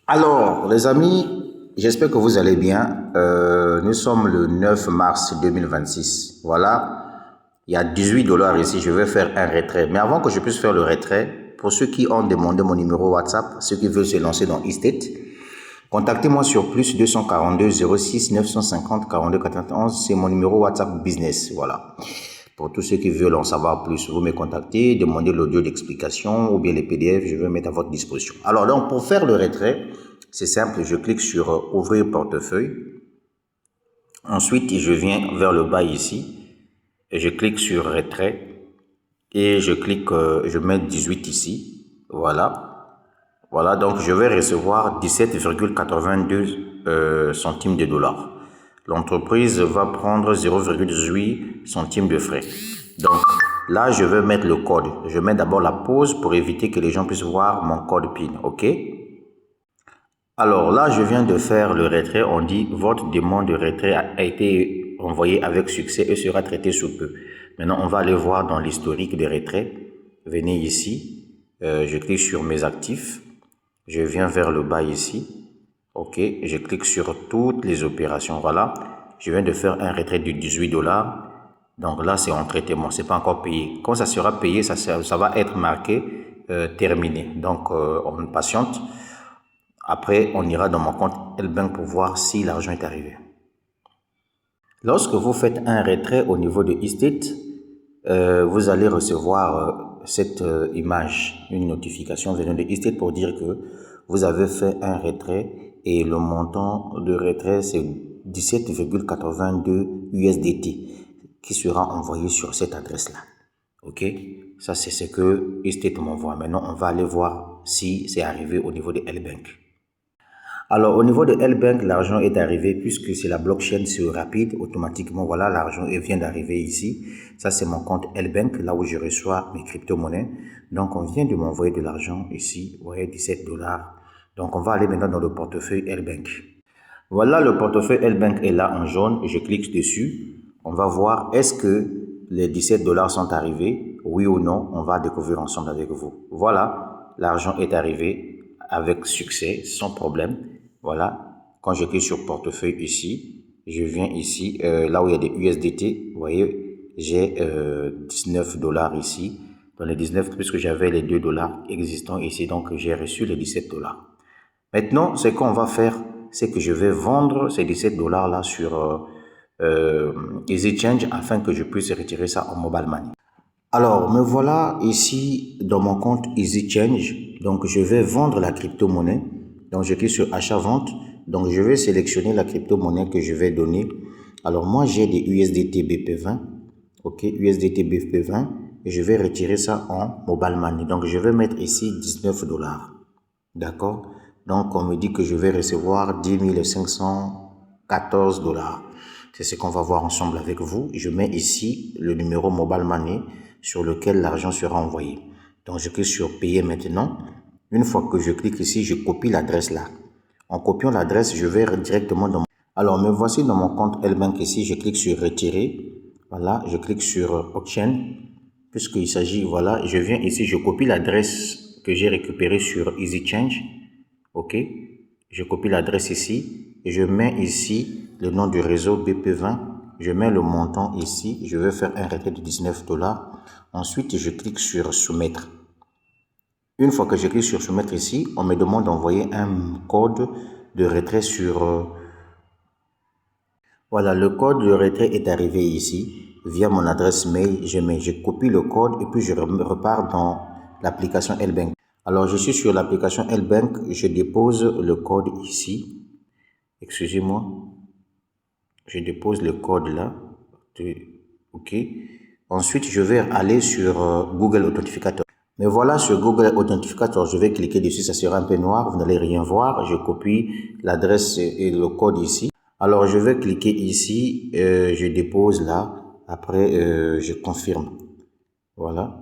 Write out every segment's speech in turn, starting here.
Alors, les amis, j'espère que vous allez bien. Nous sommes le 9 mars 2026. Voilà, il y a 18 dollars ici. Je vais faire un retrait. Mais avant que je puisse faire le retrait, pour ceux qui ont demandé mon numéro WhatsApp, ceux qui veulent se lancer dans eState, contactez-moi sur plus 242 06 950 42 91. C'est mon numéro WhatsApp business. Voilà. Pour tous ceux qui veulent en savoir plus, vous me contactez, demandez l'audio d'explication ou bien les PDF, je vais mettre à votre disposition. Alors donc, pour faire le retrait, c'est simple, je clique sur ouvrir portefeuille. Ensuite, je viens vers le bas ici et je clique sur retrait et je clique, je mets 18 ici. Voilà. Voilà, donc je vais recevoir 17,82 centimes de dollars. L'entreprise va prendre 0,18 centimes de frais. Donc là, je vais mettre le code. Je mets d'abord la pause pour éviter que les gens puissent voir mon code PIN. OK? Alors là, je viens de faire le retrait. On dit votre demande de retrait a été envoyée avec succès et sera traitée sous peu. Maintenant, on va aller voir dans l'historique des retraits. Venez ici. Je clique sur mes actifs. Je viens vers le bas ici. OK, je clique sur toutes les opérations. Voilà, je viens de faire un retrait de 18 dollars. Donc là, c'est en traitement, c'est pas encore payé. Quand ça sera payé, ça va être marqué terminé. Donc, on patiente. Après, on ira dans mon compte L-Bank pour voir si l'argent est arrivé. Lorsque vous faites un retrait au niveau de eState, vous allez recevoir cette image, une notification venant de eState pour dire que vous avez fait un retrait et le montant de retrait c'est 17,82 USDT qui sera envoyé sur cette adresse-là. Ok, ça c'est ce que eState m'envoie. Maintenant, on va aller voir si c'est arrivé au niveau de L-Bank. Alors, au niveau de L-Bank, l'argent est arrivé puisque c'est la blockchain sur rapide. Automatiquement, voilà, l'argent vient d'arriver ici. Ça, c'est mon compte L-Bank, là où je reçois mes crypto-monnaies. Donc, on vient de m'envoyer de l'argent ici. Vous voyez, 17 dollars. Donc, on va aller maintenant dans le portefeuille L-Bank. Voilà, le portefeuille L-Bank est là en jaune. Je clique dessus. On va voir, est-ce que les 17 dollars sont arrivés? Oui ou non? On va découvrir ensemble avec vous. Voilà, l'argent est arrivé avec succès, sans problème. Voilà, quand je clique sur portefeuille ici, je viens ici, là où il y a des USDT, vous voyez, j'ai 19 dollars ici. Dans les 19, puisque j'avais les 2 dollars existants ici, donc j'ai reçu les 17 dollars. Maintenant, ce qu'on va faire, c'est que je vais vendre ces 17 dollars là sur EasyChange afin que je puisse retirer ça en mobile money. Alors, me voilà ici dans mon compte EasyChange. Donc, je vais vendre la crypto-monnaie. Donc, je clique sur achat-vente. Donc, je vais sélectionner la crypto-monnaie que je vais donner. Alors, moi, j'ai des USDT BP20. OK, USDT BP20. Et je vais retirer ça en mobile money. Donc, je vais mettre ici 19 dollars. D'accord? Donc, on me dit que je vais recevoir 10 514 dollars. C'est ce qu'on va voir ensemble avec vous. Je mets ici le numéro mobile money sur lequel l'argent sera envoyé. Donc, je clique sur payer maintenant. Une fois que je clique ici, je copie l'adresse là. En copiant l'adresse, je vais directement dans... Alors, me voici dans mon compte L-Bank ici. Je clique sur retirer. Voilà, je clique sur auction. Puisqu'il s'agit, voilà, je viens ici, je copie l'adresse que j'ai récupérée sur EasyChange. OK, je copie l'adresse ici et je mets ici le nom du réseau BP20. Je mets le montant ici. Je vais faire un retrait de 19 dollars. Ensuite, je clique sur soumettre. Une fois que je clique sur soumettre ici, on me demande d'envoyer un code de retrait sur... Voilà, le code de retrait est arrivé ici via mon adresse mail. Je copie le code et puis je repars dans l'application L-Bank. Alors, je suis sur l'application L-Bank. Je dépose le code ici. Excusez-moi. Je dépose le code là. OK. Ensuite, je vais aller sur Google Authentificator. Mais voilà, sur Google Authentificator, je vais cliquer dessus. Ça sera un peu noir. Vous n'allez rien voir. Je copie l'adresse et le code ici. Alors, je vais cliquer ici. Je dépose là. Après, je confirme. Voilà.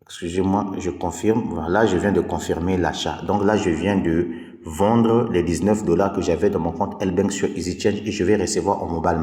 Excusez-moi, je confirme. Voilà, je viens de confirmer l'achat. Donc là, je viens de vendre les 19 dollars que j'avais dans mon compte L-Bank sur EasyChange et je vais recevoir en mobile.